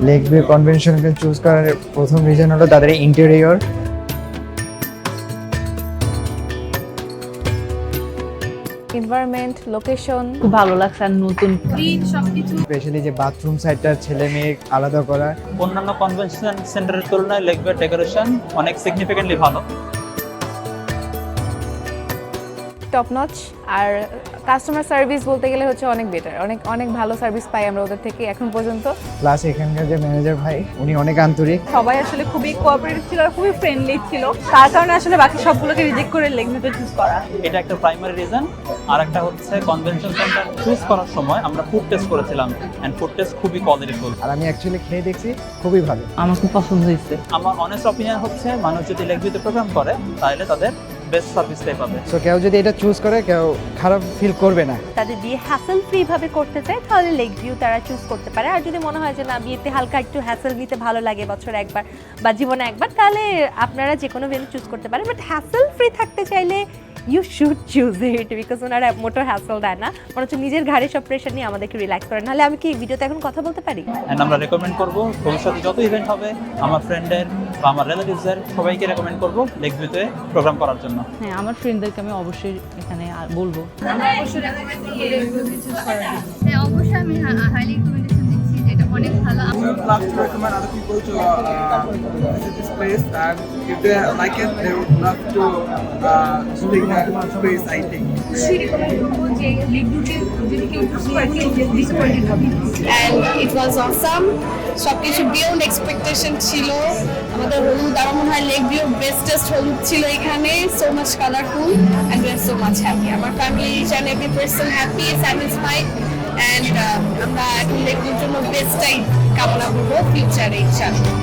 Leg view কনভেনশনকে choose করার প্রথম reason হলো তাদের ইন্টেরিয়র। এনভায়রনমেন্ট, লোকেশন খুব ভালো লাগছে আর নতুন গ্রিন সবকিছু। স্পেশালি যে বাথরুম সাইডটা ছেলে মেয়ে আলাদা করা। অন্যান্য কনভেনশন সেন্টারের তুলনায় লেগ ভিউ ডেকোরেশন অনেক সিগনিফিকেন্টলি ভালো। Top notch. আর কাস্টমার সার্ভিস বলতে গেলে হচ্ছে অনেক বেটার, অনেক অনেক ভালো সার্ভিস পাই আমরা ওদের থেকে এখন পর্যন্ত। প্লাস এখানকার যে ম্যানেজার ভাই উনি অনেক আন্তরিক। সবাই আসলে খুবই কোঅপারেটিভ ছিল আর খুবই ফ্রেন্ডলি ছিল, তার কারণে আসলে বাকি সবগুলোকে রিজেক্ট করে লেগ ভিউটা চুজ করা। এটা একটা প্রাইমারি রিজন। আর একটা হচ্ছে কনভেনশন সেন্টার চুজ করার সময় আমরা ফুড টেস্ট করেছিলাম এন্ড ফুড টেস্ট খুবই কোয়ালিটিফুল। আর আমি অ্যাকচুয়ালি খেয়ে দেখছি, খুবই ভালো। আমার খুব পছন্দ হয়েছে। আমার অনেস্ট অপিনিয়ন হচ্ছে মানুষ যদি লেগ ভিউতে প্রোগ্রাম করে তাহলে তাদের বেস্ট সার্ভিসটাই পাবে। সো কেউ যদি এটা চুজ করে কেউ খারাপ ফিল করবে না। তাদের বিয়ে হ্যাসেল ফ্রি ভাবে করতে চায় তাহলে লেগ ভিউ তারা চুজ করতে পারে। আর যদি মনে হয় যে না, বিয়েতে হালকা একটু হ্যাসেল নিতে ভালো লাগে বছরে একবার বা জীবনে একবার, তাহলে আপনারা যে কোনো ভেন্যু চুজ করতে পারেন। বাট হ্যাসেল ফ্রি থাকতে চাইলে you should choose it, because ওনারা মোটর হ্যাসেল দেয় না, মনে হচ্ছে নিজের ঘাড়ে সব প্রেশার নিয়ে আমাদেরকে রিল্যাক্স করেন। নাহলে আমি কি ভিডিওতে এখন কথা বলতে পারি? এন্ড আমরা রেকমেন্ড করব ভবিষ্যতে যত ইভেন্ট হবে আমার ফ্রেন্ডের বা আমার রিলেটিভসদের সবাইকে রেকমেন্ড করব লেগ ভিউতে প্রোগ্রাম করার জন্য। হ্যাঁ, আমার ফ্রেন্ডদেরকে আমি অবশ্যই এখানে বলবো। হ্যাঁ, অবশ্যই আমি হাইলি রিকমেন্ডেশন দিচ্ছি, এটা অনেক ভালো। I would love to recommend other people to visit this place, and if they like it, they would love to stay in that space, I think. And it was awesome. সবকিছু beyond expectation ছিল। আমাদের হলুদ আমার মনে হয় leg view bestest হলুদ ছিল এখানে। So much colourful and we are so much happy. আমার family each and every person happy, satisfied, and আমরা এখন লেগ ভিউর জন্য বেস্টটাই কামনা করবো ফিউচারে ইনশাআল্লাহ।